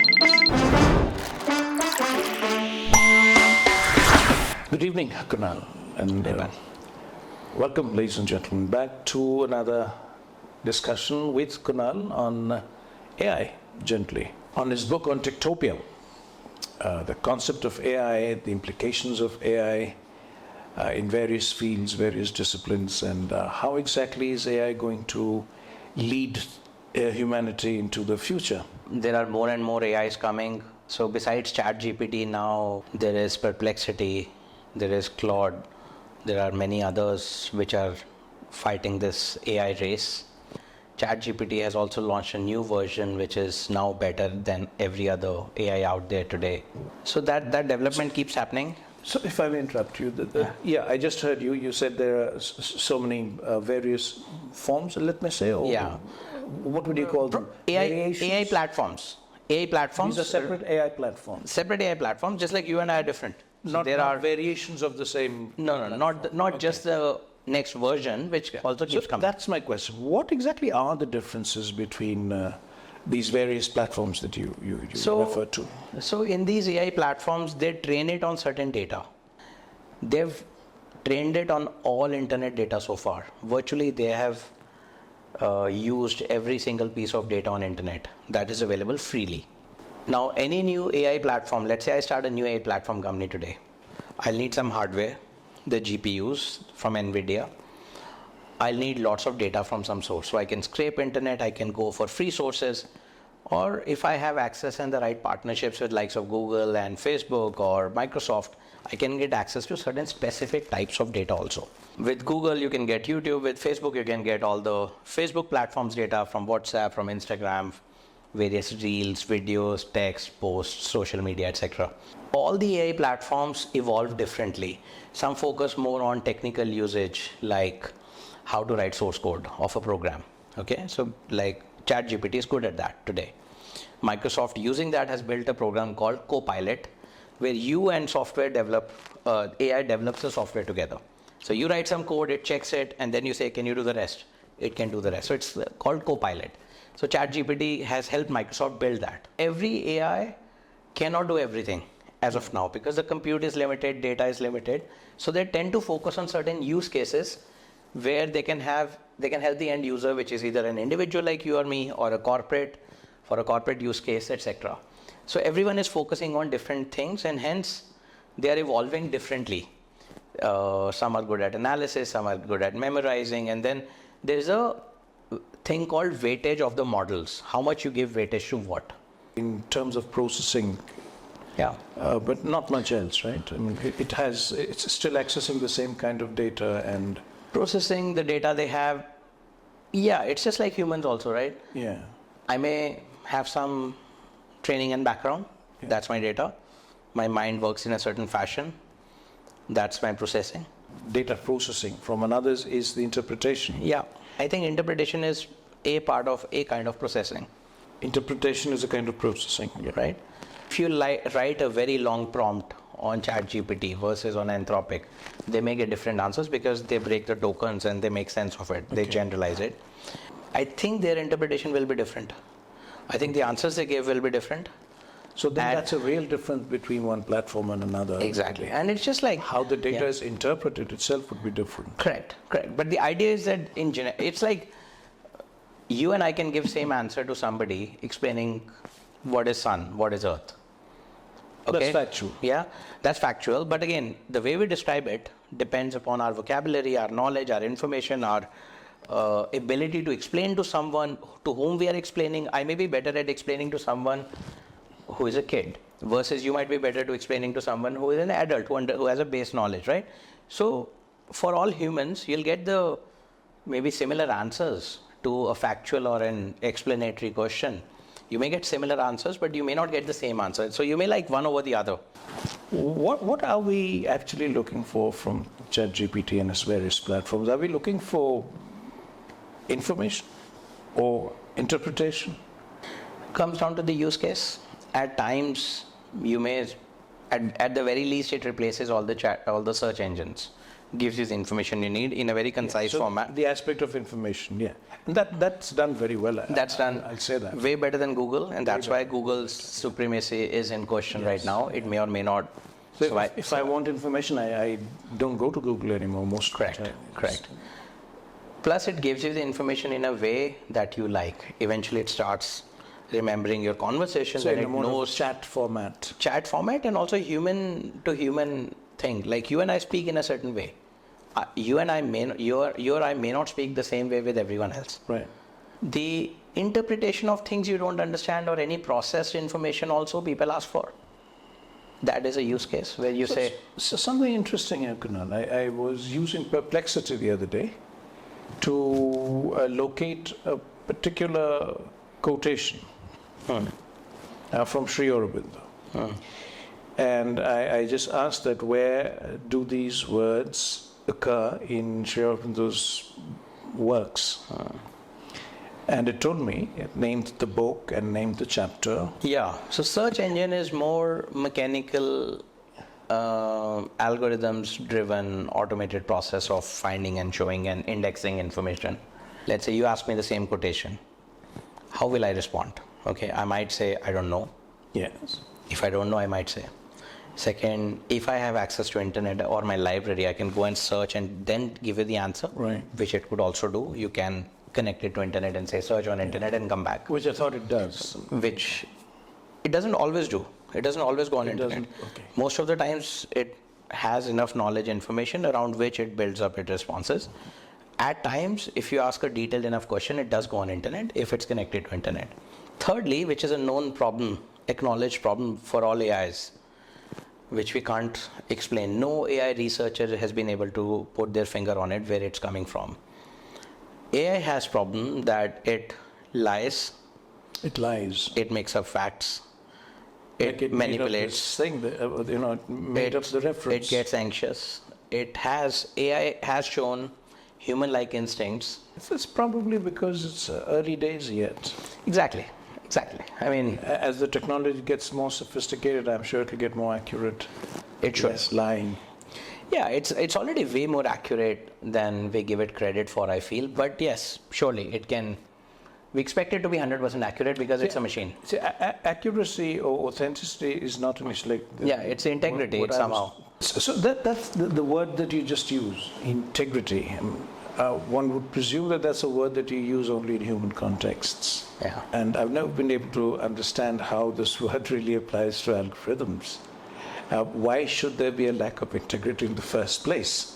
Good evening, Kunal, and welcome, ladies and gentlemen, back to another discussion with Kunal on AI, gently. On his book on Techtopia, the concept of AI, the implications of AI in various fields, various disciplines, and how exactly is AI going to lead humanity into the future? There are more and more AIs coming. So besides ChatGPT now, there is Perplexity, there is Claude, there are many others which are fighting this AI race. ChatGPT has also launched a new version which is now better than every other AI out there today. So that development keeps happening. So if I may interrupt you, I just heard you said there are so many various forms, let me say, or what would you call them? AI platforms. AI platforms. These are separate AI platforms. Separate AI platforms, just like you and I are different. So there are variations of the same. No, not just the next version, which also keeps coming. That's my question. What exactly are the differences between these various platforms that you refer to? So in these AI platforms, they train it on certain data. They've trained it on all internet data so far. Virtually, they have used every single piece of data on internet that is available freely. Now, any new AI platform, let's say I start a new AI platform company today. I'll need some hardware, the GPUs from NVIDIA. I'll need lots of data from some source. So I can scrape internet, I can go for free sources, or if I have access and the right partnerships with likes of Google and Facebook or Microsoft, I can get access to certain specific types of data also. With Google, you can get YouTube. With Facebook, you can get all the Facebook platforms data from WhatsApp, from Instagram, various reels, videos, text, posts, social media, etc. All the AI platforms evolve differently. Some focus more on technical usage, like how to write source code of a program. Okay, so like ChatGPT is good at that today. Microsoft, using that, has built a program called Copilot, where you and software develop, AI develops the software together. So you write some code, it checks it, and then you say, can you do the rest? It can do the rest. So it's called Copilot. So ChatGPT has helped Microsoft build that. Every AI cannot do everything as of now because the compute is limited, data is limited. So they tend to focus on certain use cases where they can help the end user, which is either an individual like you or me, or a corporate, for a corporate use case, etc. So everyone is focusing on different things, and hence they are evolving differently. Some are good at analysis, some are good at memorizing, and then there's a thing called weightage of the models. How much you give weightage to what? In terms of processing, but not much else, right? I mean, it's still accessing the same kind of data and processing the data they have. Yeah, it's just like humans also, right? Yeah. I may have some training and background. Yeah. That's my data. My mind works in a certain fashion. That's my processing. Data processing from another's is the interpretation. Yeah, I think interpretation is a part of a kind of processing. Interpretation is a kind of processing, yeah. Right? If you write a very long prompt on ChatGPT versus on Anthropic, they may get different answers because they break the tokens and they make sense of it. Okay. They generalize it. I think their interpretation will be different. I think the answers they give will be different. So then that's a real difference between one platform and another. Exactly. And it's just like how the data is interpreted itself would be different. Correct. But the idea is that in general, it's like you and I can give same answer to somebody explaining what is sun, what is earth. Okay? That's factual. Yeah, that's factual. But again, the way we describe it depends upon our vocabulary, our knowledge, our information, our ability to explain to someone to whom we are explaining. I may be better at explaining to someone who is a kid versus you might be better to explaining to someone who is an adult, who has a base knowledge, right? So for all humans, you'll get the maybe similar answers to a factual or an explanatory question. You may get similar answers, but you may not get the same answer. So you may like one over the other. What are we actually looking for from ChatGPT and its various platforms? Are we looking for information or interpretation? Comes down to the use case. At times, you may, at the very least, it replaces all the search engines. gives you the information you need in a very concise So format. the aspect of information, yeah. And that's done very well. That's done I'll say that. way better than Google, and that's why Google's supremacy is in question right now. It may or may not. So if I want information, I don't go to Google anymore most of the time. Correct. Plus, it gives you the information in a way that you like. Eventually, it starts remembering your conversations, So and in it a more of knows chat format. chat format, and also human to human thing. Like you and I speak in a certain way. You and I you or I may not speak the same way with everyone else. Right. The interpretation of things you don't understand or any processed information also people ask for. That is a use case where you say... So something interesting here, Kunal. I was using Perplexity the other day to locate a particular quotation from Sri Aurobindo. And I just asked that where do these words occur in Sri Aurobindo's works? And it told me, it named the book and named the chapter. Yeah, so search engine is more mechanical, algorithms driven automated process of finding and showing and indexing information. Let's say you ask me the same quotation. How will I respond? Okay, I might say, I don't know. Yes. If I don't know, I might say. Second, if I have access to internet or my library, I can go and search and then give you the answer, Right. which it could also do. You can connect it to internet and say search on internet and come back, Which I thought it does. which it doesn't always do. It doesn't always go on internet. doesn't? Okay. Most of the times it has enough knowledge information around which it builds up its responses. At times, if you ask a detailed enough question, it does go on internet if it's connected to internet. Thirdly, which is a known problem, acknowledged problem for all AIs, which we can't explain. No AI researcher has been able to put their finger on it where it's coming from. AI has problem that it lies, It lies. it makes up facts, Like it made up manipulates, this thing that, it made up the reference. it gets anxious. AI has shown human-like instincts. It's probably because it's early days yet. Exactly. I mean, As the technology gets more sophisticated, I'm sure it'll get more accurate. it should. Less lying. Yeah, it's already way more accurate than we give it credit for, I feel. But yes, surely it can. We expect it to be 100% accurate because it's a machine. See, accuracy or authenticity is not an issue. Yeah, it's integrity. It's somehow. So that's the word that you just use, integrity. One would presume that that's a word that you use only in human contexts. Yeah. And I've never been able to understand how this word really applies to algorithms. Why should there be a lack of integrity in the first place?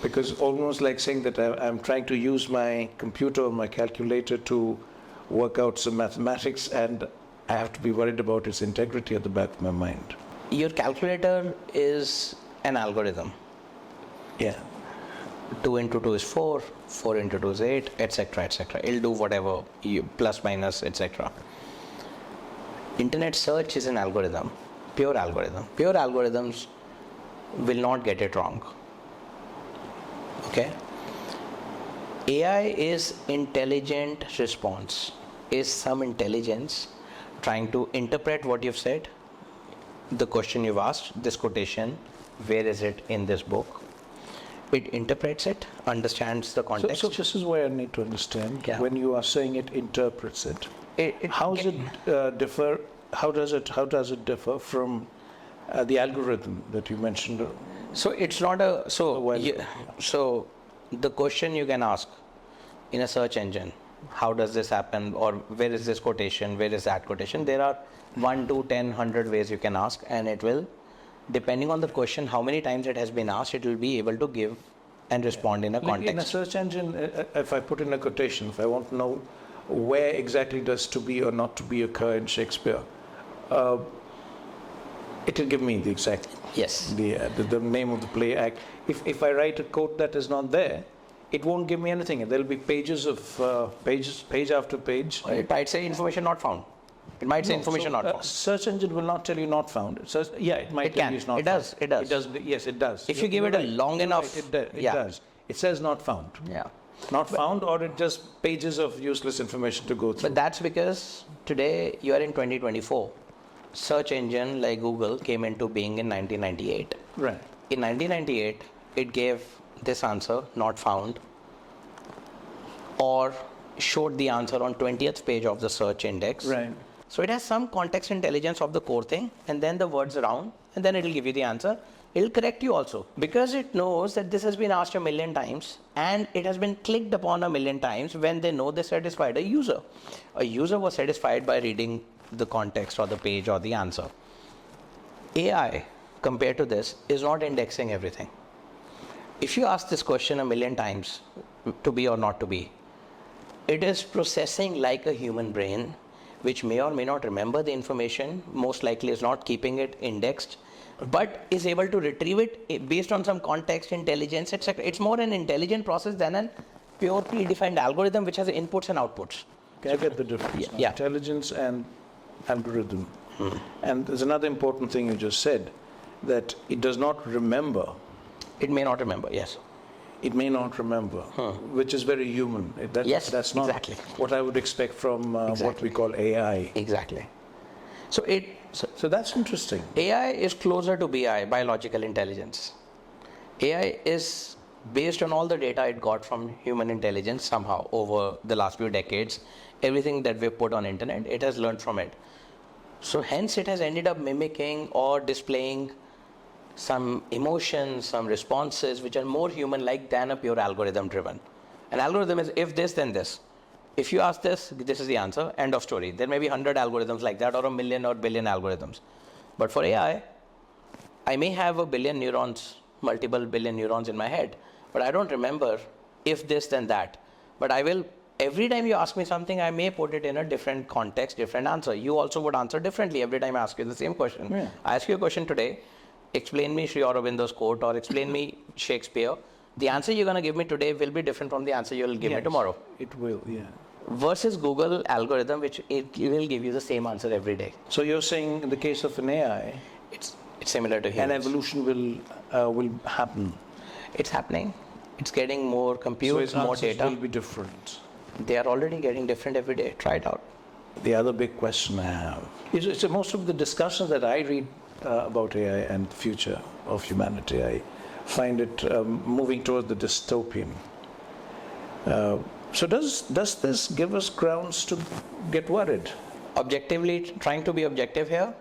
Because almost like saying that I'm trying to use my computer or my calculator to work out some mathematics and I have to be worried about its integrity at the back of my mind. Your calculator is an algorithm. Yeah. 2 into 2 is 4, 4 into 2 is 8, etc., etc. It'll do whatever, plus, minus, etc. Internet search is an algorithm, pure algorithm. Pure algorithms will not get it wrong. Okay? AI is intelligent response, is some intelligence trying to interpret what you've said, the question you've asked, this quotation, where is it in this book? It interprets it, understands the context. So this is where I need to understand. Yeah. When you are saying it interprets it, how does it differ from the algorithm that you mentioned? So it's not a while ago. so the question you can ask in a search engine, how does this happen, or where is this quotation, where is that quotation? There are 1 to 10, 100 ways you can ask, and it will, depending on the question, how many times it has been asked, it will be able to give and respond in a Like context. in a search engine, if I put in a quotation, if I want to know where exactly does to be or not to be occur in Shakespeare, it will give me the exact Yes. the name of the play act. If I write a quote that is not there, it won't give me anything. There'll be pages of page after page. It might say information not found. It might say information not found. Search engine will not tell you not found. It says, it might It tell can. you it's not It found. does. It does. Yes, it does. If you give it a long enough, it yeah. does. It says not found. Yeah. Not found, or it just pages of useless information to go through. But that's because today you are in 2024. Search engine like Google came into being in 1998. Right. In 1998, it gave this answer, not found, or showed the answer on 20th page of the search index. Right. So it has some context intelligence of the core thing, and then the words around, and then it'll give you the answer. It'll correct you also, because it knows that this has been asked a million times and it has been clicked upon a million times. When they know they satisfied a user. A user was satisfied by reading the context or the page or the answer. AI, compared to this, is not indexing everything. If you ask this question a million times, to be or not to be, it is processing like a human brain, which may or may not remember the information, most likely is not keeping it indexed, but is able to retrieve it based on some context, intelligence, etc. It's more an intelligent process than a pure predefined algorithm which has inputs and outputs. Can I get the difference? Yeah. Intelligence and algorithm. And there's another important thing you just said, that it does not remember. It may not remember, yes. It may not remember, which is very human. Yes, that's not exactly. what I would expect from what Exactly. we call AI. Exactly. So that's interesting. AI is closer to BI, biological intelligence. AI is based on all the data it got from human intelligence somehow over the last few decades. Everything that we've put on internet, it has learned from it. So hence it has ended up mimicking or displaying some emotions, some responses which are more human-like than a pure algorithm-driven. An algorithm is if this, then this. If you ask this, this is the answer, end of story. There may be 100 algorithms like that, or a million or billion algorithms. But for AI, I may have a billion neurons, multiple billion neurons in my head, but I don't remember if this, then that. But I will, every time you ask me something, I may put it in a different context, different answer. You also would answer differently every time I ask you the same question. Yeah. I ask you a question today, explain me Sri Aurobindo's quote or explain me Shakespeare. The answer you're going to give me today will be different from the answer you'll give me tomorrow. It will, yeah. Versus Google algorithm, which it will give you the same answer every day. So you're saying in the case of an AI, It's similar to humans. an evolution will happen. It's happening. It's getting more compute, So its more answers data. will be different. They are already getting different every day. Try it out. The other big question I have is most of the discussions that I read about AI and the future of humanity, I find it moving toward the dystopian. So does this give us grounds to get worried? Objectively, trying to be objective here,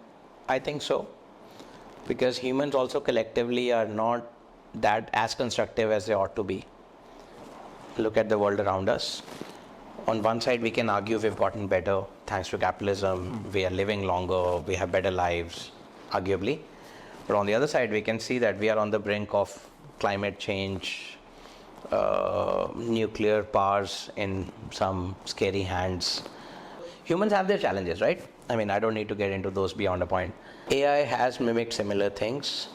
I think so. Because humans also collectively are not that as constructive as they ought to be. Look at the world around us. On one side, we can argue we've gotten better thanks to capitalism. We are living longer. We have better lives, arguably. But on the other side, we can see that we are on the brink of climate change, nuclear powers in some scary hands. Humans have their challenges, right? I mean, I don't need to get into those beyond a point. AI has mimicked similar things.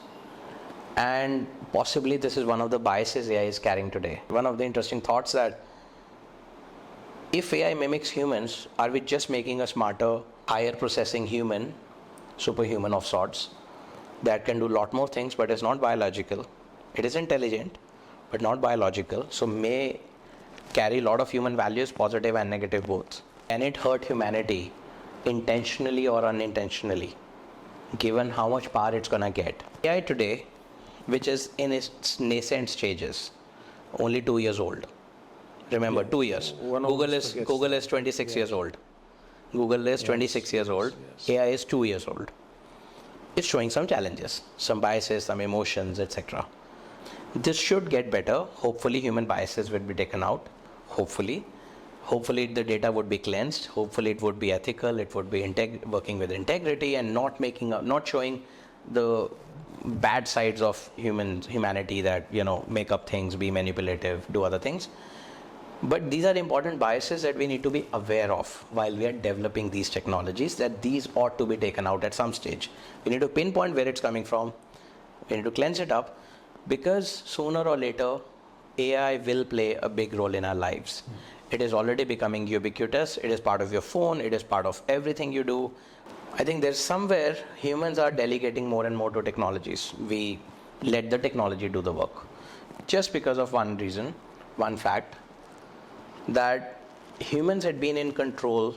And possibly this is one of the biases AI is carrying today. One of the interesting thoughts that if AI mimics humans, are we just making a smarter, higher processing human, superhuman of sorts, that can do a lot more things but is not biological? It is intelligent, but not biological, so may carry a lot of human values, positive and negative both. Can it hurt humanity intentionally or unintentionally, given how much power it's going to get? AI today, which is in its nascent stages, only 2 years old. Remember, 2 years. Google is 26 years old. Google is 26 years old. AI is 2 years old. It's showing some challenges, some biases, some emotions, etc. This should get better. Hopefully, human biases will be taken out. Hopefully the data would be cleansed. Hopefully, it would be ethical. It would be working with integrity and not showing the bad sides of humanity that make up things, be manipulative, do other things. But these are important biases that we need to be aware of while we are developing these technologies, that these ought to be taken out at some stage. We need to pinpoint where it's coming from. We need to cleanse it up, because sooner or later, AI will play a big role in our lives. It is already becoming ubiquitous. It is part of your phone. It is part of everything you do. I think there's somewhere humans are delegating more and more to technologies. We let the technology do the work. Just because of one reason, one fact, that humans had been in control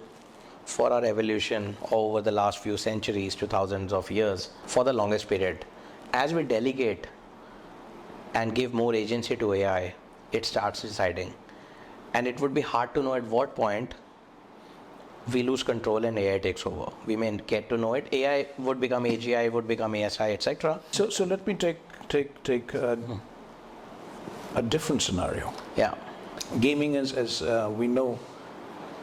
for our evolution over the last few centuries to thousands of years for the longest period. As we delegate and give more agency to AI, it starts deciding. And it would be hard to know at what point we lose control and AI takes over. We may get to know it. AI would become AGI, would become ASI, etc. So let me take a different scenario. Yeah. Gaming, as we know,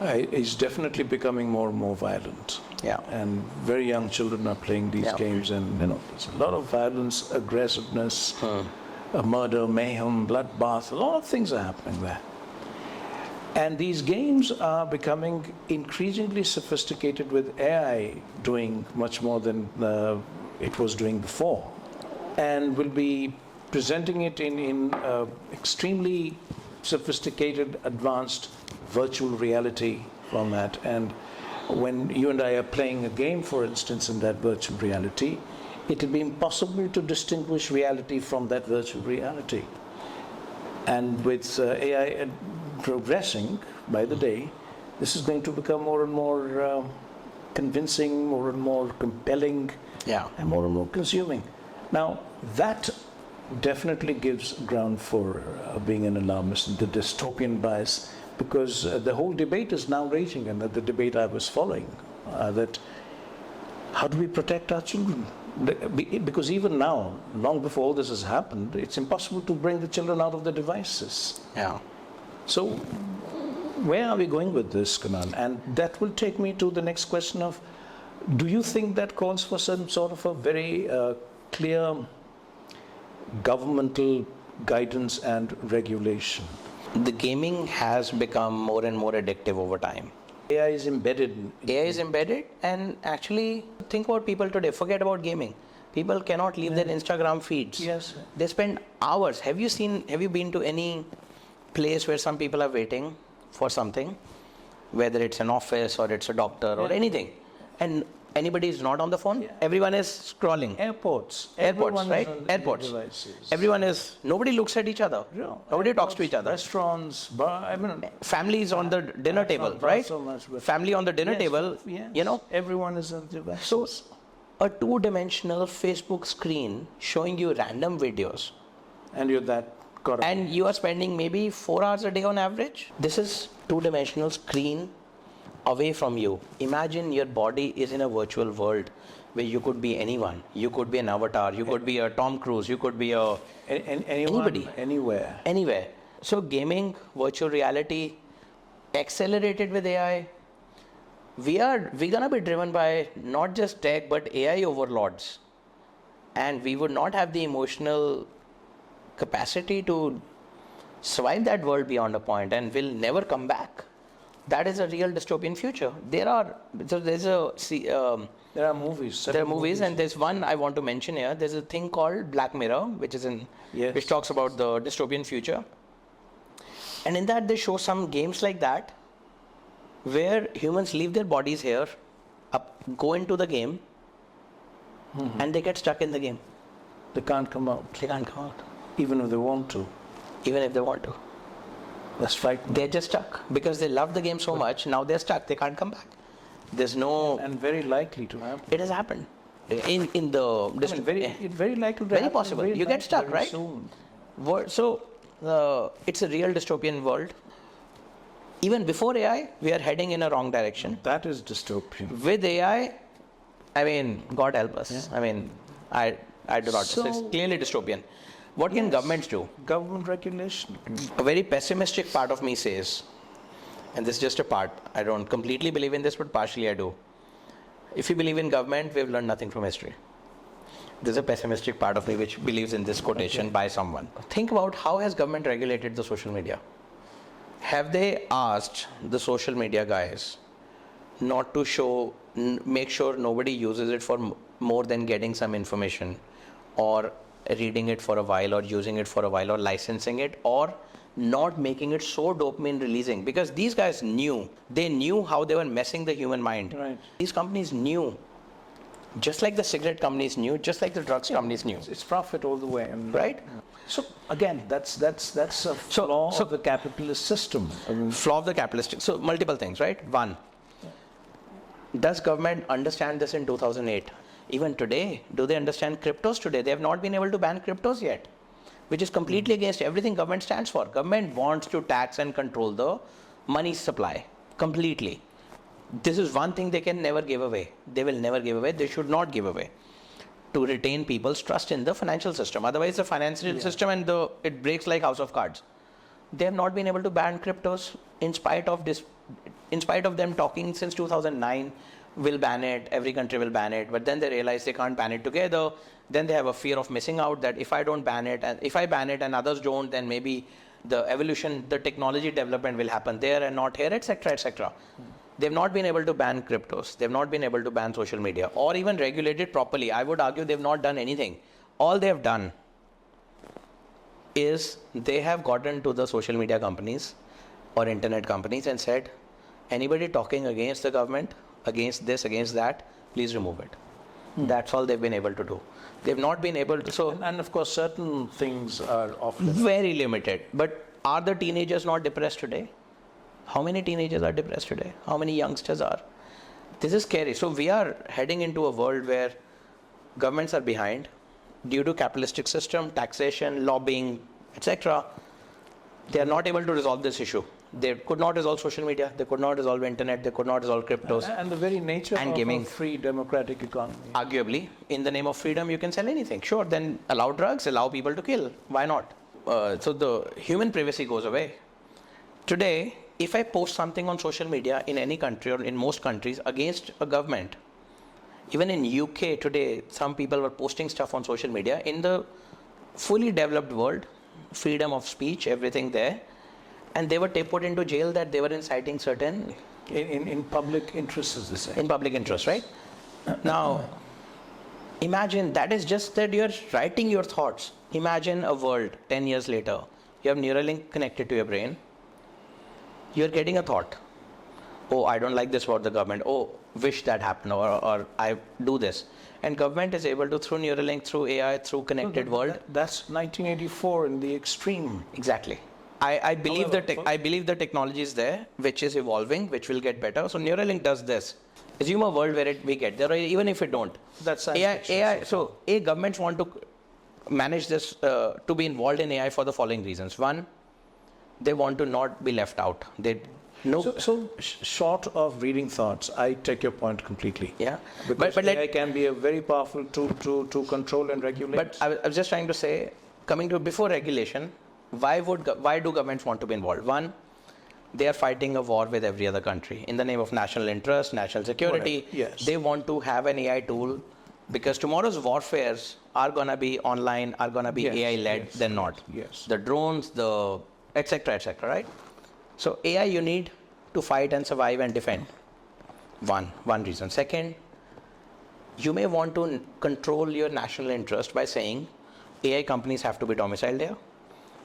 is definitely becoming more and more violent. Yeah. And very young children are playing these games, and there's a lot of violence, aggressiveness, murder, mayhem, bloodbath. A lot of things are happening there. And these games are becoming increasingly sophisticated with AI doing much more than it was doing before, and will be presenting it in extremely sophisticated, advanced virtual reality format. And when you and I are playing a game, for instance, in that virtual reality, it will be impossible to distinguish reality from that virtual reality. And with AI progressing by the day, this is going to become more and more convincing, more and more compelling, and more and more consuming. Now, that definitely gives ground for being an alarmist, the dystopian bias, because the whole debate is now raging, and the debate I was following, that how do we protect our children? Because even now, long before all this has happened, it's impossible to bring the children out of the devices. Yeah. So where are we going with this, Kunal? And that will take me to the next question of, do you think that calls for some sort of a very clear governmental guidance and regulation? The gaming has become more and more addictive over time. AI is embedded. AI is embedded, and actually think about people today. Forget about gaming. People cannot leave their Instagram feeds. Yes. They spend hours. Have you been to any place where some people are waiting for something, whether it's an office or it's a doctor or anything, and anybody is not on the phone? Everyone is scrolling. Airports, right? Airports. Devices. Nobody looks at each other. No. Nobody talks to each other. Restaurants, bar, Families on the dinner table, right? So much, Family on the dinner table, everyone is on the devices. So, a two-dimensional Facebook screen showing you random videos. And you're that caught up. And you are spending maybe 4 hours a day on average. This is two-dimensional screen away from you. Imagine your body is in a virtual world where you could be anyone. You could be an avatar. You could be a Tom Cruise. You could be anybody. Anywhere. So gaming, virtual reality, accelerated with AI. We're gonna be driven by not just tech but AI overlords. And we would not have the emotional capacity to survive that world beyond a point, and will never come back. That is a real dystopian future. There are movies. There are movies, and there's one I want to mention here. There's a thing called Black Mirror, which talks about the dystopian future. And in that, they show some games like that, where humans leave their bodies here, go into the game, and they get stuck in the game. They can't come out. Even if they want to. That's frightening. They're just stuck because they love the game so much. Now they're stuck. They can't come back. There's no. And very likely to happen. It has happened. In the very likely to very happen. possible. You get stuck, right? Soon. So it's a real dystopian world. Even before AI, we are heading in a wrong direction. That is dystopian. With AI, God help us. Yeah. I do not. So it's clearly dystopian. What can governments do? Government regulation. A very pessimistic part of me says, and this is just a part, I don't completely believe in this, but partially I do. If you believe in government, we've learned nothing from history. There's a pessimistic part of me which believes in this quotation by someone. Think about how has government regulated the social media? Have they asked the social media guys not to make sure nobody uses it for more than getting some information, or reading it for a while, or using it for a while, or licensing it, or not making it so dopamine releasing? Because these guys knew how they were messing the human mind. Right. These companies knew, just like the cigarette companies knew, just like the drugs companies knew. It's profit all the way. Right? So again, that's a flaw of the capitalist system. Flaw of the capitalistic. So multiple things, right? One, does government understand this in 2008? Even today, do they understand cryptos today? They have not been able to ban cryptos yet. which is completely against everything government stands for. Government wants to tax and control the money supply completely. This is one thing they can never give away. They will never give away. They should not give away, to retain people's trust in the financial system. Otherwise, the financial system it breaks like house of cards. They have not been able to ban cryptos in spite of this, in spite of them talking since 2009, will ban it, every country will ban it, but then they realize they can't ban it together. Then they have a fear of missing out, that if I don't ban it, and if I ban it and others don't, then maybe the evolution, the technology development will happen there and not here, etc., etc. They've not been able to ban cryptos. They've not been able to ban social media or even regulate it properly. I would argue they've not done anything. All they've done is they have gotten to the social media companies or internet companies and said, anybody talking against the government, against this, against that, please remove it. That's all they've been able to do. They've not been able to. So, and of course, certain things are off limits. Very limited. But are the teenagers not depressed today? How many teenagers are depressed today? How many youngsters are? This is scary. So we are heading into a world where governments are behind due to capitalistic system, taxation, lobbying, etc. They are not able to resolve this issue. They could not resolve social media. They could not resolve internet. They could not resolve cryptos. And the very nature and of gaming. a free democratic economy. Arguably, in the name of freedom, you can sell anything. Sure, then allow drugs, allow people to kill. Why not? So the human privacy goes away. Today, if I post something on social media in any country or in most countries against a government, even in UK today, some people were posting stuff on social media. In the fully developed world, freedom of speech, everything there, and they were put into jail that they were inciting certain... In public interest, as they say. In public interest, right? Now, imagine that is just that you're writing your thoughts. Imagine a world 10 years later. You have Neuralink connected to your brain. You're getting a thought. Oh, I don't like this about the government. Oh, wish that happened, or I do this. And government is able to, through Neuralink, through AI, through connected world. That's 1984 in the extreme. Exactly. I believe I believe the technology is there, which is evolving, which will get better. So Neuralink does this. Assume a world where we get there, or even if it don't. That's AI. So governments want to manage this, to be involved in AI for the following reasons. One, they want to not be left out. So short of reading thoughts, I take your point completely. Yeah. Because AI can be a very powerful tool to control and regulate. But I was just trying to say, coming to before regulation, why do governments want to be involved? One, they are fighting a war with every other country in the name of national interest, national security. Yes. They want to have an AI tool because tomorrow's warfares are going to be online, are going to be AI-led, then not. Yes. The drones, the etc., right? So AI you need to fight and survive and defend. One reason. Second, you may want to control your national interest by saying AI companies have to be domiciled here.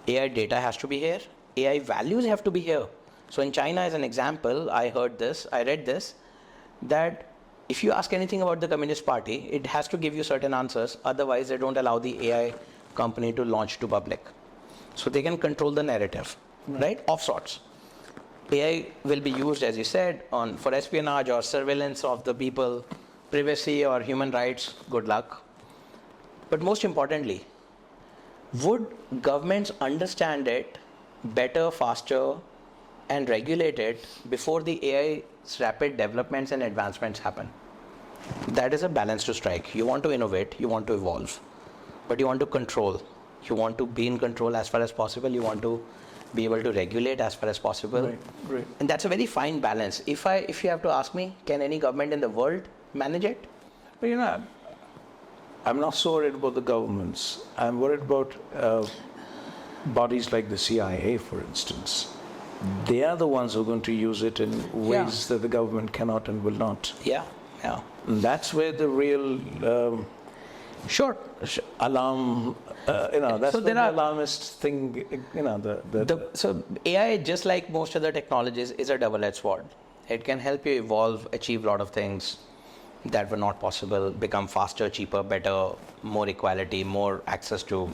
AI data has to be here. AI values have to be here. So in China, as an example, I read this, that if you ask anything about the Communist Party, it has to give you certain answers. Otherwise, they don't allow the AI company to launch to public. So they can control the narrative, right? Of sorts. AI will be used, as you said, for espionage or surveillance of the people, privacy or human rights. Good luck. But most importantly, would governments understand it better, faster, and regulate it before the AI's rapid developments and advancements happen? That is a balance to strike. You want to innovate, you want to evolve, but you want to control. You want to be in control as far as possible. You want to be able to regulate as far as possible. Right. And that's a very fine balance. If you have to ask me, can any government in the world manage it? But I'm not so worried about the governments. I'm worried about bodies like the CIA, for instance. They are the ones who are going to use it in ways that the government cannot and will not. Yeah. And that's where the real alarm, that's so the alarmist thing, So AI, just like most other technologies, is a double-edged sword. It can help you evolve, achieve a lot of things that were not possible, become faster, cheaper, better, more equality, more access to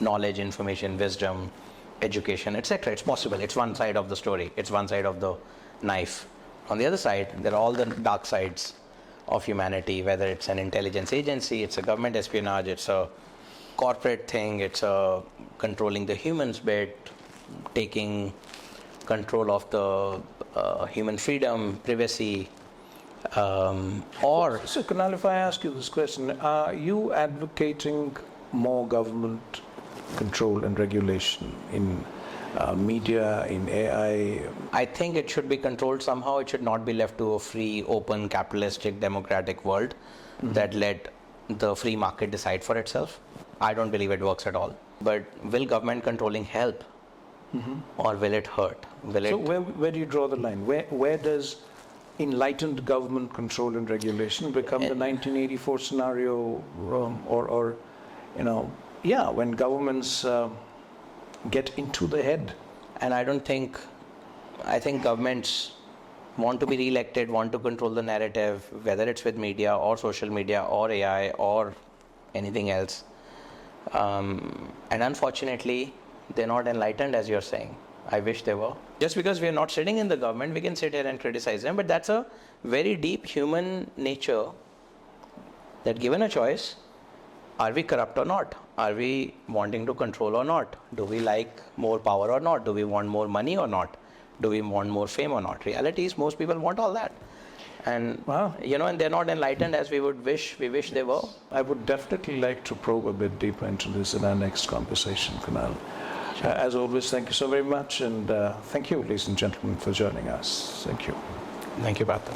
knowledge, information, wisdom, education, etc. It's possible. It's one side of the story. It's one side of the knife. On the other side, there are all the dark sides of humanity, whether it's an intelligence agency, it's a government espionage, it's a corporate thing. It's controlling the humans bit, taking control of the human freedom, privacy, or So, Kunal, if I ask you this question, are you advocating more government control and regulation in media, in AI? I think it should be controlled somehow. It should not be left to a free, open, capitalistic, democratic world that let the free market decide for itself. I don't believe it works at all. But will government controlling help, or will it hurt? Will So, it? where do you draw the line? Where does enlightened government control and regulation become the 1984 scenario, or when governments get into the head? And I think governments want to be re-elected, want to control the narrative, whether it's with media or social media or AI or anything else. And unfortunately, they're not enlightened, as you're saying. I wish they were. Just because we're not sitting in the government, we can sit here and criticize them, but that's a very deep human nature that given a choice, are we corrupt or not? Are we wanting to control or not? Do we like more power or not? Do we want more money or not? Do we want more fame or not? Reality is most people want all that. And Wow. and they're not enlightened as we wish they were. I would definitely like to probe a bit deeper into this in our next conversation, Kunal. As always, thank you so very much, and thank you, ladies and gentlemen, for joining us. Thank you. Thank you, Partho.